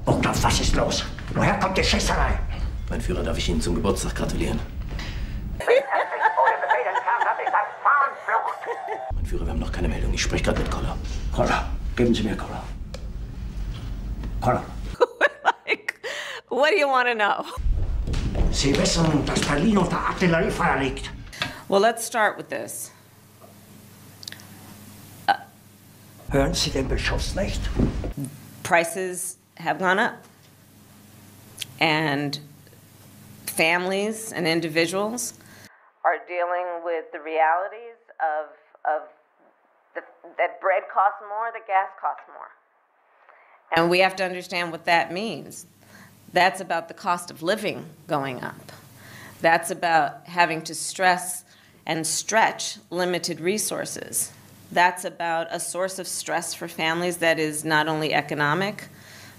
Bogdanov, was ist los? Woher kommt die Schießerei? Mein Führer, darf ich Ihnen zum Geburtstag gratulieren? Mein Führer, wir haben noch keine Meldung. Ich spreche gerade mit Koller. Koller, geben Sie mir Koller. Koller. What do you want to know? Sie wissen, dass Berlin unter Artilleriefeuer liegt. Well, let's start with this. Hören Sie den Beschuss nicht? Prices have gone up. And families and individuals are dealing with the realities that bread costs more, that gas costs more. And we have to understand what that means. That's about the cost of living going up. That's about having to stress and stretch limited resources. That's about a source of stress for families that is not only economic,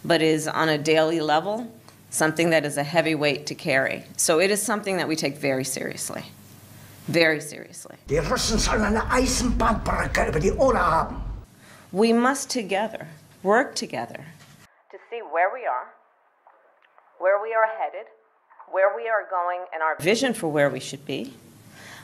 but is on a daily level, something that is a heavy weight to carry. So it is something that we take very seriously. Very seriously. Die Russen sollen eine Eisenbahnbrücke über die Oder haben. We must together work together to see where we are headed, where we are going, and our vision for where we should be,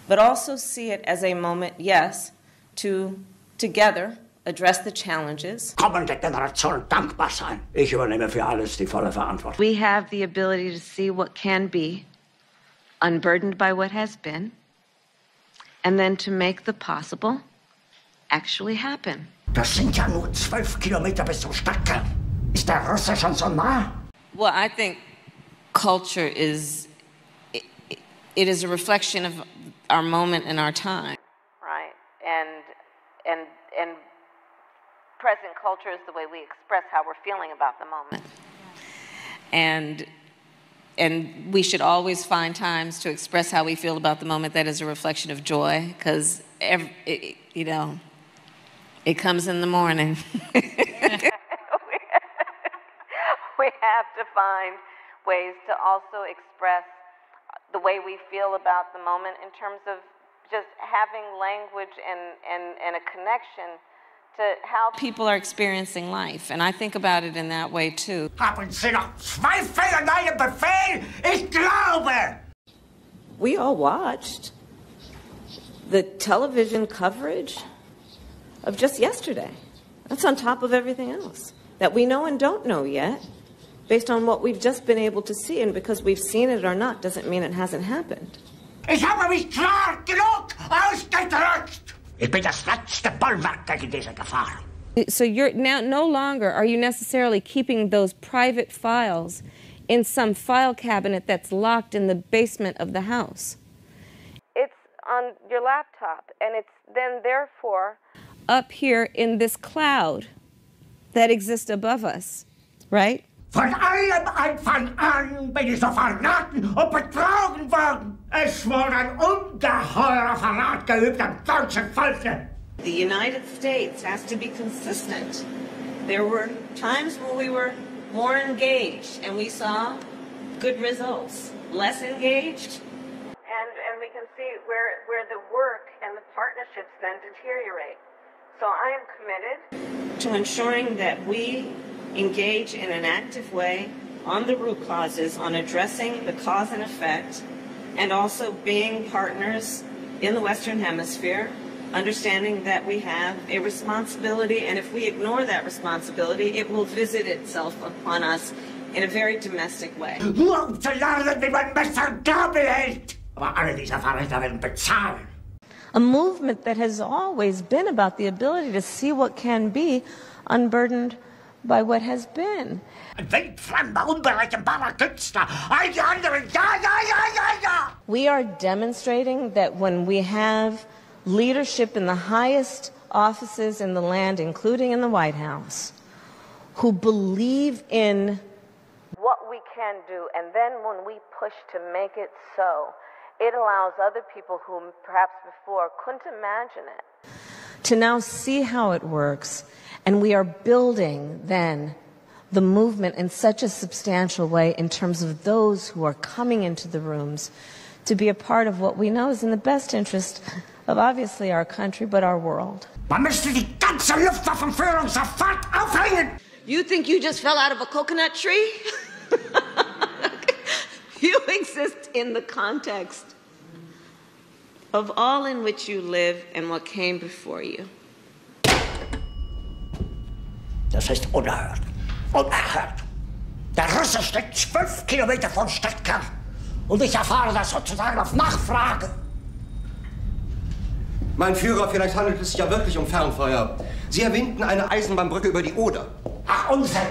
but also see it as a moment, yes, to together address the challenges. Kommende Generation dankbar sein. Ich übernehme für alles die volle Verantwortung. We have the ability to see what can be, unburdened by what has been, and then to make the possible actually happen. Das sind ja nur 12 Kilometer bis zum Stadtkern. Ist der Russe schon so nah? Well, I think culture is a reflection of our moment and our time. Right. And present culture is the way we express how we're feeling about the moment. And we should always find times to express how we feel about the moment that is a reflection of joy, because it comes in the morning. We have to find ways to also express the way we feel about the moment in terms of just having language and a connection to how people are experiencing life. And I think about it in that way, too. Haben Sie noch Zweifel an einem Befehl? Ich glaube! We all watched the television coverage of just yesterday. That's on top of everything else that we know and don't know yet, based on what we've just been able to see. And because we've seen it or not doesn't mean it hasn't happened. Ich habe mich klar genug ausgedrückt. Ich bin das letzte Bollwerk gegen diese Gefahr. So you're now no longer are you necessarily keeping those private files in some file cabinet that's locked in the basement of the house. It's on your laptop, and it's then therefore up here in this cloud that exists above us, right? Von allem Anfang an bin ich so verraten und betrogen worden. Es wurde ein ungeheurer Verrat geübt am deutschen Volke. The United States has to be consistent. There were times where we were more engaged and we saw good results. Less engaged, and we can see where the work and the partnerships then deteriorate. So I am committed to ensuring that we engage in an active way on the root causes, on addressing the cause and effect, and also being partners in the Western Hemisphere, understanding that we have a responsibility, and if we ignore that responsibility, it will visit itself upon us in a very domestic way. Nur zu lernen, wie man Messer und Gabel hält. Aber alle diese Verräter werden bezahlen. A movement that has always been about the ability to see what can be unburdened by what has been. Ein wildfremder, unberechenbarer Künstler. All die anderen, ja. We are demonstrating that when we have leadership in the highest offices in the land, including in the White House, who believe in what we can do, and then when we push to make it so, it allows other people who perhaps before couldn't imagine it to now see how it works. And we are building then the movement in such a substantial way in terms of those who are coming into the rooms to be a part of what we know is in the best interest of obviously our country, but our world. Man müsste die ganze Luftwaffenführung sofort aufhängen! You think you just fell out of a coconut tree? You exist in the context of all in which you live and what came before you. Das ist unerhört. Unerhört. Der Russe steckt 12 Kilometer vom Stadtkern. Und ich erfahre das sozusagen auf Nachfrage. Mein Führer, vielleicht handelt es sich ja wirklich um Fernfeuer. Sie erwähnten eine Eisenbahnbrücke über die Oder. Ach, Unsinn!